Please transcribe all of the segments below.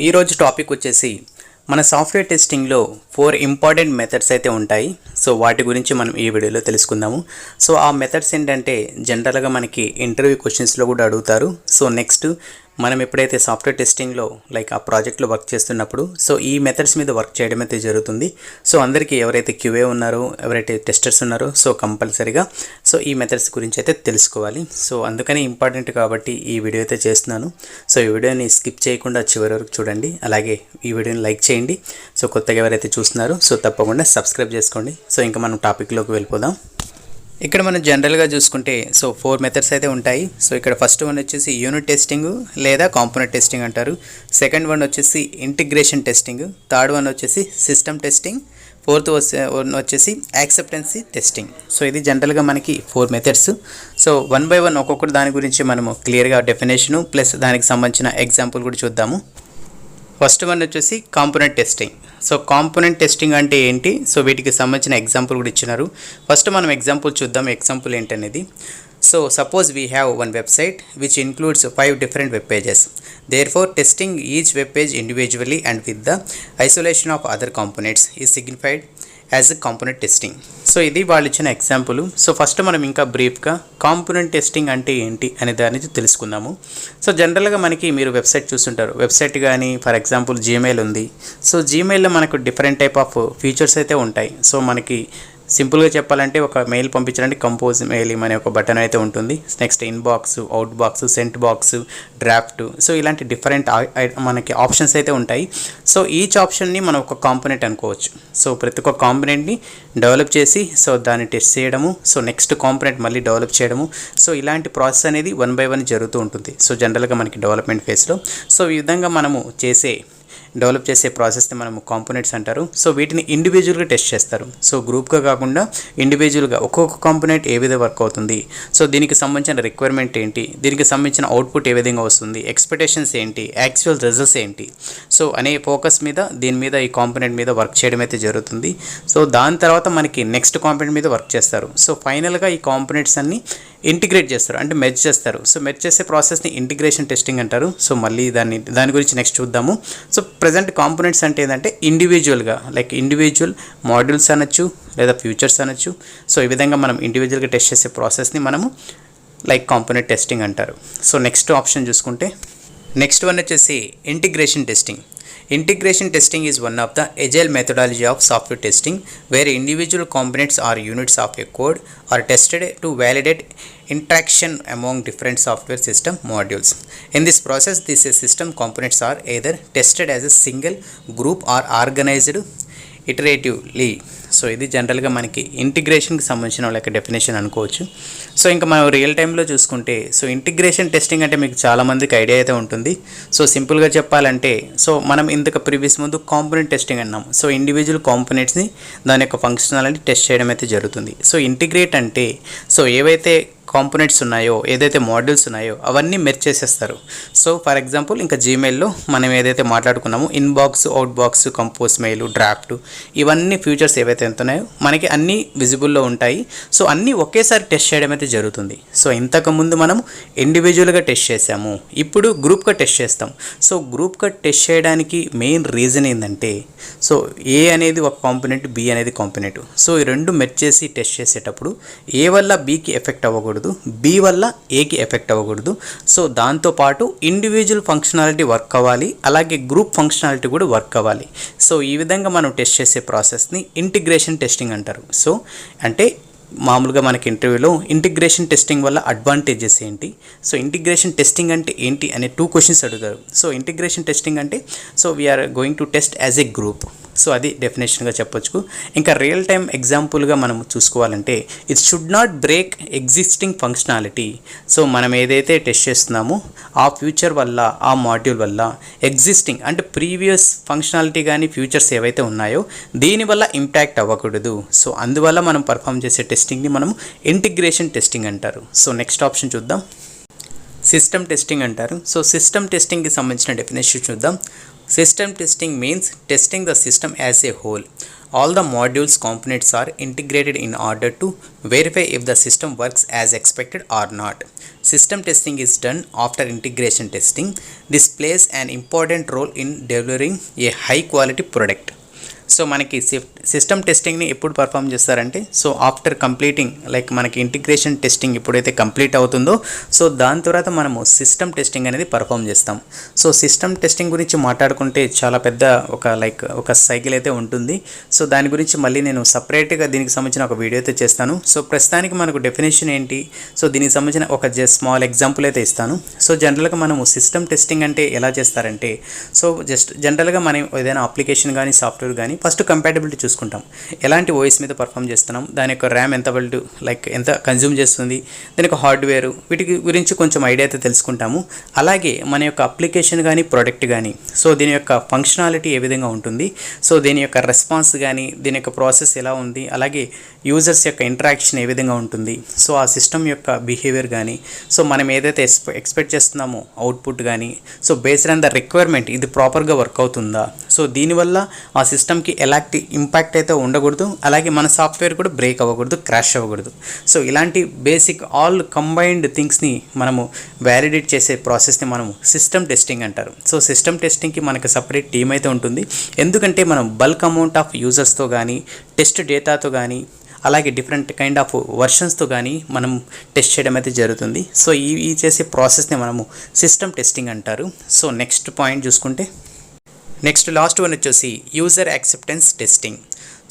ఈరోజు టాపిక్ వచ్చేసి మన సాఫ్ట్వేర్ టెస్టింగ్లో 4 ఇంపార్టెంట్ మెథడ్స్ అయితే ఉంటాయి. సో వాటి గురించి మనం ఈ వీడియోలో తెలుసుకుందాము. సో ఆ మెథడ్స్ ఏంటంటే జనరల్గా మనకి ఇంటర్వ్యూ క్వశ్చన్స్లో కూడా అడుగుతారు. సో నెక్స్ట్ మనం ఎప్పుడైతే సాఫ్ట్వేర్ టెస్టింగ్లో లైక్ ఆ ప్రాజెక్ట్లో వర్క్ చేస్తున్నప్పుడు సో ఈ మెథడ్స్ మీద వర్క్ చేయడం అయితే జరుగుతుంది. సో అందరికీ ఎవరైతే క్యూఏ ఉన్నారో, ఎవరైతే టెస్టర్స్ ఉన్నారో సో కంపల్సరీగా సో ఈ మెథడ్స్ గురించి అయితే తెలుసుకోవాలి. సో అందుకని ఇంపార్టెంట్ కాబట్టి ఈ వీడియో అయితే చేస్తున్నాను. సో ఈ వీడియోని స్కిప్ చేయకుండా చివరి వరకు చూడండి. అలాగే ఈ వీడియోని లైక్ చేయండి. సో కొత్తగా ఎవరైతే చూస్తున్నారో సో తప్పకుండా సబ్స్క్రైబ్ చేసుకోండి. సో ఇంకా మనం టాపిక్లోకి వెళ్ళిపోదాం. ఇక్కడ మనం జనరల్గా చూసుకుంటే సో 4 మెథడ్స్ అయితే ఉంటాయి. సో ఇక్కడ ఫస్ట్ వన్ వచ్చేసి యూనిట్ టెస్టింగ్ లేదా కాంపోనెంట్ టెస్టింగ్ అంటారు. సెకండ్ వన్ వచ్చేసి ఇంటిగ్రేషన్ టెస్టింగ్. థర్డ్ వన్ వచ్చేసి సిస్టమ్ టెస్టింగ్. ఫోర్త్ వన్ వచ్చేసి యాక్సెప్టెన్సీ టెస్టింగ్. సో ఇది జనరల్గా మనకి 4 methods. So one by one ఒక్కొక్కటి దాని గురించి మనము క్లియర్గా డెఫినేషను ప్లస్ దానికి సంబంధించిన ఎగ్జాంపుల్ కూడా చూద్దాము. ఫస్ట్ వన్ వచ్చేసి component testing. So component testing అంటే ఏంటి, సో వీటికి సంబంధించిన ఎగ్జాంపుల్ కూడా ఇచ్చినారు. ఫస్ట్ మనం ఎగ్జాంపుల్ చూద్దాం. ఎగ్జాంపుల్ ఏంటనేది. So suppose we have one website which includes 5 different web pages. Therefore, testing each web page individually and with the isolation of other components is signified as component testing. So ఇది వాళ్ళు ఇచ్చిన example. So first మనం ఇంకా బ్రీఫ్గా component testing అంటే ఏంటి అనే దాని తెలుసుకుందాము. సో జనరల్గా మనకి మీరు వెబ్సైట్ చూస్తుంటారు. వెబ్సైట్ కానీ ఫర్ ఎగ్జాంపుల్ జీమెయిల్ ఉంది. సో జీమెయిల్లో మనకు డిఫరెంట్ టైప్ ఆఫ్ ఫీచర్స్ అయితే ఉంటాయి. సో మనకి సింపుల్గా చెప్పాలంటే ఒక మెయిల్ పంపించడానికి కంపోజ్ మెయిల్ అనే ఒక బటన్ అయితే ఉంటుంది. Next inbox, out box, sent box, draft. So ఇలాంటి డిఫరెంట్ మనకి ఆప్షన్స్ అయితే ఉంటాయి. సో ఈచ్ ఆప్షన్ని మనం ఒక కాంపోనెంట్ అనుకోవచ్చు. సో ప్రతి ఒక్క కాంపోనెంట్ని డెవలప్ చేసి సో దాన్ని టెస్ట్ చేయడము, సో నెక్స్ట్ కాంపోనెంట్ మళ్ళీ డెవలప్ చేయడము. సో ఇలాంటి ప్రాసెస్ అనేది 1 by 1 జరుగుతూ ఉంటుంది. సో జనరల్గా మనకి డెవలప్మెంట్ ఫేజ్లో సో ఈ విధంగా మనము డెవలప్ చేసే ప్రాసెస్ని మనము కాంపోనెంట్స్ అంటారు. సో వీటిని ఇండివిజువల్గా టెస్ట్ చేస్తారు. సో గ్రూప్గా కాకుండా ఇండివిజువల్గా ఒక్కొక్క కాంపోనెంట్ ఏ విధంగా వర్క్ అవుతుంది, సో దీనికి సంబంధించిన రిక్వైర్మెంట్ ఏంటి, దీనికి సంబంధించిన అవుట్పుట్ ఏ విధంగా వస్తుంది, ఎక్స్పెక్టేషన్స్ ఏంటి, యాక్చువల్ రిజల్ట్స్ ఏంటి, సో అనే ఫోకస్ మీద దీని మీద ఈ కాంపోనెంట్ మీద వర్క్ చేయడం అయితే జరుగుతుంది. సో దాని తర్వాత మనకి నెక్స్ట్ కాంపోనెంట్ మీద వర్క్ చేస్తారు. సో ఫైనల్గా ఈ కాంపోనెంట్స్ అన్ని ఇంటిగ్రేట్ చేస్తారు, అంటే మెర్జ్ చేస్తారు. సో మెర్జ్ చేసే ప్రాసెస్ని ఇంటిగ్రేషన్ టెస్టింగ్ అంటారు. సో మళ్ళీ దాని గురించి నెక్స్ట్ చూద్దాము. సో ప్రజెంట్ కాంపోనెంట్స్ అంటే ఏంటంటే ఇండివిజువల్గా లైక్ ఇండివిజువల్ మాడ్యూల్స్ అనొచ్చు లేదా ఫ్యూచర్స్ అనొచ్చు. సో ఈ విధంగా మనం ఇండివిజువల్గా టెస్ట్ చేసే ప్రాసెస్ని మనము లైక్ కాంపోనెంట్ టెస్టింగ్ అంటారు. సో నెక్స్ట్ ఆప్షన్ చూసుకుంటే నెక్స్ట్ వన్ వచ్చేసి integration testing. Integration testing is one of the agile methodology of software testing where individual components or units of a code are tested to validate interaction among different software system modules. In this process, these system components are either tested as a single group or organized iteratively. So ఇది జనరల్గా మనకి ఇంటిగ్రేషన్కి సంబంధించిన like definition అనుకోవచ్చు. So ఇంకా మనం real టైంలో చూసుకుంటే so integration testing అంటే మీకు చాలామందికి ఐడియా అయితే ఉంటుంది. సో సింపుల్గా చెప్పాలంటే సో మనం ఇంతకు ప్రీవియస్ ముందు కాంపోనెంట్ టెస్టింగ్ అన్నాము. సో ఇండివిజువల్ కాంపోనెంట్స్ని దాని యొక్క ఫంక్షనాలిటీ టెస్ట్ చేయడం అయితే జరుగుతుంది. సో ఇంటిగ్రేట్ అంటే సో ఏవైతే కాంపోనెంట్స్ ఉన్నాయో, ఏదైతే మాడ్యూల్స్ ఉన్నాయో అవన్నీ మెర్జ్ చేసేస్తారు. సో ఫర్ ఎగ్జాంపుల్ ఇంకా జీమెయిల్లో మనం ఏదైతే మాట్లాడుకున్నామో inbox, out box, compose mail, draft ఇవన్నీ ఫ్యూచర్స్ ఏవైతే ఎంత ఉన్నాయో మనకి అన్నీ విజిబుల్లో ఉంటాయి. సో అన్నీ ఒకేసారి టెస్ట్ చేయడం అయితే జరుగుతుంది. సో ఇంతకుముందు మనం ఇండివిజువల్గా టెస్ట్ చేసాము, ఇప్పుడు గ్రూప్గా టెస్ట్ చేస్తాం. సో గ్రూప్గా టెస్ట్ చేయడానికి మెయిన్ రీజన్ ఏంటంటే సో ఏ అనేది ఒక కాంపోనెంట్, బి అనేది కాంపోనెంట్. సో ఈ రెండు మెర్జ్ చేసి టెస్ట్ చేసేటప్పుడు ఏ వల్ల బికి ఎఫెక్ట్ అవ్వకూడదు, బి వల్ల ఏకి ఎఫెక్ట్ అవ్వకూడదు. సో దాంతోపాటు ఇండివిజువల్ ఫంక్షనాలిటీ వర్క్ అవ్వాలి, అలాగే గ్రూప్ ఫంక్షనాలిటీ కూడా వర్క్ అవ్వాలి. సో ఈ విధంగా మనం టెస్ట్ చేసే ప్రాసెస్ని ఇంటిగ్రేషన్ టెస్టింగ్ అంటారు. సో అంటే మామూలుగా మనకి ఇంటర్వ్యూలో ఇంటిగ్రేషన్ టెస్టింగ్ వల్ల అడ్వాంటేజెస్ ఏంటి, సో ఇంటిగ్రేషన్ టెస్టింగ్ అంటే ఏంటి అనే 2 questions అడుగుతారు. సో ఇంటిగ్రేషన్ టెస్టింగ్ అంటే so we are going to test as a group. So అది డెఫినేషన్గా చెప్పొచ్చు. ఇంకా రియల్ టైం ఎగ్జాంపుల్గా మనం చూసుకోవాలంటే it should not break existing functionality. So మనం ఏదైతే టెస్ట్ చేస్తున్నామో ఆ ఫ్యూచర్ వల్ల, ఆ మాడ్యూల్ వల్ల ఎగ్జిస్టింగ్ అంటే ప్రీవియస్ ఫంక్షనాలిటీ కానీ ఫ్యూచర్స్ ఏవైతే ఉన్నాయో దీనివల్ల ఇంపాక్ట్ అవ్వకూడదు. సో అందువల్ల మనం పర్ఫామ్ చేసే టెస్టింగ్ని మనం ఇంటిగ్రేషన్ టెస్టింగ్ అంటారు. సో నెక్స్ట్ ఆప్షన్ చూద్దాం. సిస్టమ్ టెస్టింగ్ అంటారు. సో సిస్టమ్ టెస్టింగ్కి సంబంధించిన డెఫినేషన్ చూద్దాం. System testing means testing the system as a whole. All the modules components are integrated in order to verify if the system works as expected or not. System testing is done after integration testing. This plays an important role in delivering a high quality product. So మనకి system టెస్టింగ్ని ఎప్పుడు perform చేస్తారంటే so after completing like మనకి integration testing ఎప్పుడైతే complete అవుతుందో so దాని తర్వాత మనము system testing అనేది పర్ఫామ్ చేస్తాం. సో సిస్టమ్ టెస్టింగ్ గురించి మాట్లాడుకుంటే చాలా పెద్ద ఒక సైకిల్ అయితే ఉంటుంది. సో దాని గురించి మళ్ళీ నేను సపరేట్గా దీనికి సంబంధించిన ఒక వీడియో అయితే చేస్తాను. సో ప్రస్తుతానికి మనకు డెఫినేషన్ ఏంటి, సో దీనికి సంబంధించిన ఒక స్మాల్ ఎగ్జాంపుల్ అయితే ఇస్తాను. సో జనరల్గా మనము సిస్టమ్ టెస్టింగ్ అంటే ఎలా చేస్తారంటే సో జనరల్గా మనం ఏదైనా అప్లికేషన్ కానీ సాఫ్ట్వేర్ కానీ ఫస్ట్ కంపాటబిలిటీ చూసుకుంటాం. ఎలాంటి ఓఎస్ మీద పర్ఫామ్ చేస్తున్నాం, దాని యొక్క ర్యామ్ ఎంత ఎంత కన్జ్యూమ్ చేస్తుంది, దాని యొక్క హార్డ్వేర్, వీటి గురించి కొంచెం ఐడియా అయితే తెలుసుకుంటాము. అలాగే మన యొక్క అప్లికేషన్ కానీ ప్రోడక్ట్ కానీ సో దీని యొక్క ఫంక్షనాలిటీ ఏ విధంగా ఉంటుంది, సో దీని యొక్క రెస్పాన్స్ కానీ దీని యొక్క ప్రాసెస్ ఎలా ఉంది, అలాగే యూజర్స్ యొక్క ఇంటరాక్షన్ ఏ విధంగా ఉంటుంది, సో ఆ సిస్టమ్ యొక్క బిహేవియర్ కానీ సో మనం ఏదైతే ఎక్స్పెక్ట్ చేస్తున్నామో అవుట్పుట్ కానీ so based on the requirement ఇది ప్రాపర్గా వర్క్ అవుతుందా, సో దీనివల్ల ఆ సిస్టమ్కి ఎలాంటి ఇంపాక్ట్ అయితే ఉండకూడదు, అలాగే మన సాఫ్ట్వేర్ కూడా బ్రేక్ అవ్వకూడదు, క్రాష్ అవ్వకూడదు. సో ఇలాంటి బేసిక్ ఆల్ కంబైన్డ్ థింగ్స్ని మనము వ్యాలిడేట్ చేసే ప్రాసెస్ని మనము సిస్టమ్ టెస్టింగ్ అంటారు. సో సిస్టమ్ టెస్టింగ్కి మనకు సపరేట్ టీమ్ అయితే ఉంటుంది. ఎందుకంటే మనం బల్క్ అమౌంట్ ఆఫ్ యూజర్స్తో కానీ టెస్ట్ డేటాతో కానీ అలాగే డిఫరెంట్ కైండ్ ఆఫ్ వర్షన్స్తో కానీ మనం టెస్ట్ చేయడం అయితే జరుగుతుంది. సో ఈ చేసే ప్రాసెస్ని మనము సిస్టమ్ టెస్టింగ్ అంటారు. సో నెక్స్ట్ పాయింట్ చూసుకుంటే నెక్స్ట్ లాస్ట్ వన్ వచ్చేసి user acceptance testing.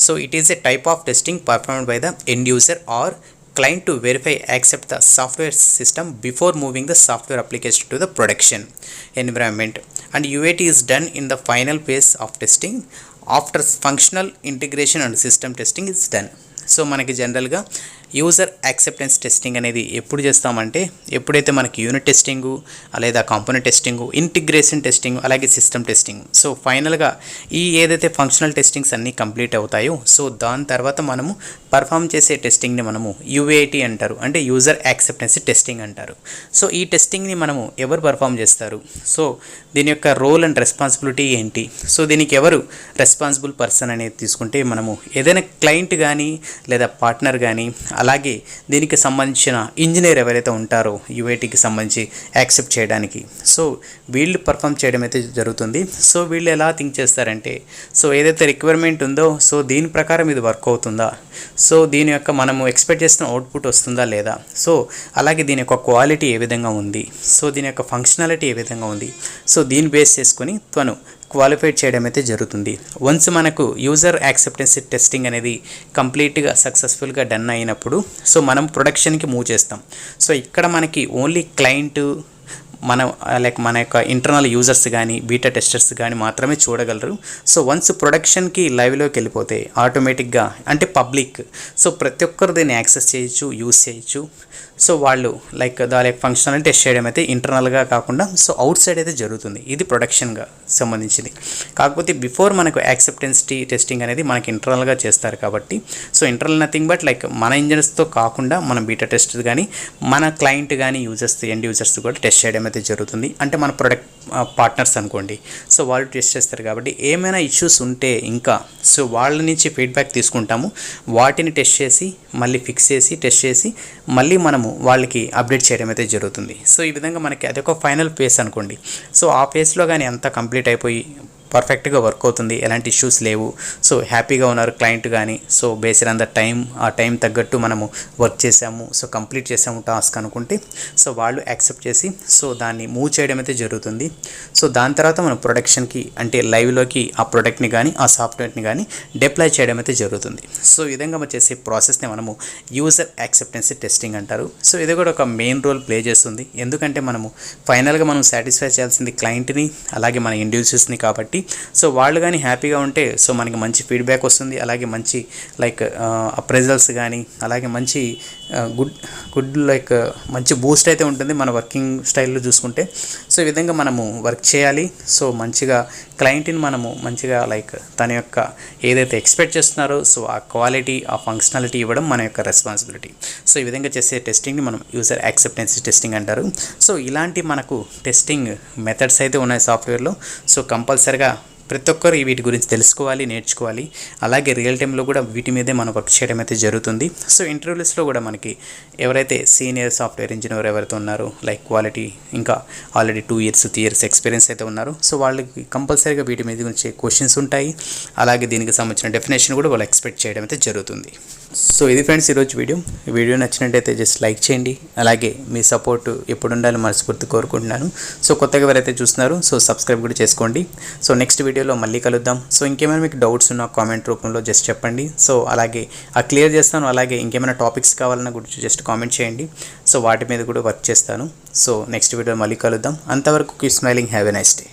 So it is a type of testing performed by the end user are client to verify accept the software system before moving the software application to the production environment, and UAT is done in the final phase of testing after functional integration and system testing is done. So మనకి జనరల్గా user acceptance testing అనేది ఎప్పుడు చేస్తామంటే ఎప్పుడైతే మనకి unit testing లేదా component testing, integration testing, అలాగే system testing, so ఫైనల్గా ఈ ఏదైతే ఫంక్షనల్ టెస్టింగ్స్ అన్నీ కంప్లీట్ అవుతాయో సో దాని తర్వాత మనము పర్ఫామ్ చేసే టెస్టింగ్ని మనము యూఏటీ అంటారు, అంటే యూజర్ యాక్సెప్టెన్స్ టెస్టింగ్ అంటారు. సో ఈ టెస్టింగ్ని మనము ఎవరు పర్ఫామ్ చేస్తారు, సో దీని యొక్క రోల్ అండ్ రెస్పాన్సిబిలిటీ ఏంటి, సో దీనికి ఎవరు రెస్పాన్సిబుల్ పర్సన్ అనేది తీసుకుంటే మనము ఏదైనా క్లయింట్ కానీ లేదా పార్ట్నర్ కానీ అలాగే దీనికి సంబంధించిన ఇంజనీర్ ఎవరైతే ఉంటారో యూఐటీకి సంబంధించి యాక్సెప్ట్ చేయడానికి సో వీళ్ళు పర్ఫామ్ చేయడం అయితే జరుగుతుంది. సో వీళ్ళు ఎలా థింక్ చేస్తారంటే సో ఏదైతే రిక్వైర్మెంట్ ఉందో సో దీని ప్రకారం ఇది వర్క్ అవుతుందా, సో దీని యొక్క మనము ఎక్స్పెక్ట్ చేస్తున్న అవుట్పుట్ వస్తుందా లేదా, సో అలాగే దీని యొక్క క్వాలిటీ ఏ విధంగా ఉంది, సో దీని యొక్క ఫంక్షనాలిటీ ఏ విధంగా ఉంది, సో దీన్ని బేస్ చేసుకొని తను క్వాలిఫైడ్ చేయడం అయితే జరుగుతుంది. వన్స్ మనకు యూజర్ యాక్సెప్టెన్స్ టెస్టింగ్ అనేది కంప్లీట్గా సక్సెస్ఫుల్గా డన్ అయినప్పుడు సో మనం ప్రొడక్షన్కి మూవ్ చేస్తాం. సో ఇక్కడ మనకి ఓన్లీ క్లయింట్ మన యొక్క ఇంటర్నల్ యూజర్స్ కానీ బీటా టెస్టర్స్ కానీ మాత్రమే చూడగలరు. సో వన్స్ ప్రొడక్షన్కి లైవ్లోకి వెళ్ళిపోతే ఆటోమేటిక్గా అంటే పబ్లిక్ సో ప్రతి ఒక్కరు దీన్ని యాక్సెస్ చేయొచ్చు, యూజ్ చేయొచ్చు. సో వాళ్ళు దాని ఫంక్షనల్ టెస్ట్ చేయడం అయితే ఇంటర్నల్గా కాకుండా సో అవుట్ సైడ్ అయితే జరుగుతుంది. ఇది ప్రొడక్షన్గా సంబంధించింది. కాకపోతే బిఫోర్ మనకు యాక్సెప్టెన్స్ టెస్టింగ్ అనేది మనకి ఇంటర్నల్గా చేస్తారు కాబట్టి సో ఇంటర్నల్ నథింగ్ బట్ మన ఇంజనీర్స్తో కాకుండా మన బీటా టెస్ట్ కానీ మన క్లయింట్ కానీ యూజర్స్ ఎండ్ యూజర్స్ కూడా టెస్ట్ చేయడం అయితే జరుగుతుంది. అంటే మన ప్రొడక్ట్ పార్ట్నర్స్ అనుకోండి, సో వాళ్ళు టెస్ట్ చేస్తారు కాబట్టి ఏమైనా ఇష్యూస్ ఉంటే ఇంకా సో వాళ్ళ నుంచి ఫీడ్బ్యాక్ తీసుకుంటాము, వాటిని టెస్ట్ చేసి మళ్ళీ ఫిక్స్ చేసి టెస్ట్ చేసి మళ్ళీ మనము వాళ్ళకి అప్డేట్ చేయడం అయితే జరుగుతుంది. సో ఈ విధంగా మనకి అదొక ఫైనల్ ఫేస్ అనుకోండి. సో ఆ ఫేస్లో కానీ అంతా కంప్లీట్ అయిపోయి పర్ఫెక్ట్గా వర్క్ అవుతుంది, ఎలాంటి ఇష్యూస్ లేవు, సో హ్యాపీగా ఉన్నారు క్లయింట్ కానీ so based on the time ఆ టైం తగ్గట్టు మనము వర్క్ చేసాము, సో కంప్లీట్ చేసాము టాస్క్ అనుకుంటే సో వాళ్ళు యాక్సెప్ట్ చేసి సో దాన్ని మూవ్ చేయడం అయితే జరుగుతుంది. సో దాని తర్వాత మనం ప్రొడక్షన్కి అంటే లైవ్లోకి ఆ ప్రోడక్ట్ని కానీ ఆ సాఫ్ట్వేర్ని కానీ డిప్లాయ్ చేయడం అయితే జరుగుతుంది. సో ఈ విధంగా మనం చేసే ప్రాసెస్ని మనము యూజర్ యాక్సెప్టెన్స్ టెస్టింగ్ అంటారు. సో ఇది కూడా ఒక మెయిన్ రోల్ ప్లే చేస్తుంది. ఎందుకంటే మనము ఫైనల్గా మనం సాటిస్ఫై చేయాల్సింది క్లయింట్ని అలాగే మన ఇండివిజువల్స్ని కాబట్టి కాబట్టి సో వాళ్ళు కానీ హ్యాపీగా ఉంటే సో మనకి మంచి ఫీడ్బ్యాక్ వస్తుంది, అలాగే మంచి లైక్ అప్రైజల్స్ కానీ అలాగే మంచి గుడ్ లైక్ మంచి బూస్ట్ అయితే ఉంటుంది మన వర్కింగ్ స్టైల్లో చూసుకుంటే. సో ఈ విధంగా మనము వర్క్ చేయాలి. సో మంచిగా క్లయింట్ని మనము మంచిగా లైక్ తన యొక్క ఏదైతే ఎక్స్పెక్ట్ చేస్తున్నారో సో ఆ క్వాలిటీ ఆ ఫంక్షనాలిటీ ఇవ్వడం మన యొక్క రెస్పాన్సిబిలిటీ. సో ఈ విధంగా చేసే టెస్టింగ్ని మనం యూజర్ యాక్సెప్టెన్స్ టెస్టింగ్ అంటారు. సో ఇలాంటి మనకు టెస్టింగ్ మెథడ్స్ అయితే ఉన్నాయి సాఫ్ట్వేర్లో. సో కంపల్సరిగా ప్రతి ఒక్కరు వీటి గురించి తెలుసుకోవాలి, నేర్చుకోవాలి. అలాగే రియల్ టైంలో కూడా వీటి మీదే మనం వర్క్ చేయడం అయితే జరుగుతుంది. సో ఇంటర్వ్యూస్లో కూడా మనకి ఎవరైతే సీనియర్ సాఫ్ట్వేర్ ఇంజనీర్ ఎవరైతే ఉన్నారో లైక్ క్వాలిటీ ఇంకా ఆల్రెడీ 2 years 3 years ఎక్స్పీరియన్స్ అయితే ఉన్నారో సో వాళ్ళకి కంపల్సరీగా వీటి మీద గురించి క్వశ్చన్స్ ఉంటాయి. అలాగే దీనికి సంబంధించిన డెఫినేషన్ కూడా వాళ్ళు ఎక్స్పెక్ట్ చేయడం అయితే జరుగుతుంది. సో ఇది ఫ్రెండ్స్ ఈరోజు వీడియో నచ్చినట్టయితే జస్ట్ లైక్ చేయండి. అలాగే మీ సపోర్ట్ ఎప్పుడు ఉండాలని మనస్ఫూర్తి కోరుకుంటున్నాను. సో కొత్తగా ఎవరైతే చూస్తున్నారో సో సబ్స్క్రైబ్ కూడా చేసుకోండి. సో నెక్స్ట్ వీడియోలో మళ్ళీ కలుద్దాం. సో ఇంకేమైనా మీకు డౌట్స్ ఉన్నా కామెంట్ రూపంలో జస్ట్ చెప్పండి. సో అలాగే క్లియర్ చేస్తాను. అలాగే ఇంకేమైనా టాపిక్స్ కావాలన్నా గురించి జస్ట్ కామెంట్ చేయండి. సో వాటి మీద కూడా వర్క్ చేస్తాను. సో నెక్స్ట్ వీడియో మళ్ళీ కలుద్దాం. అంతవరకు keep smiling, have a nice day.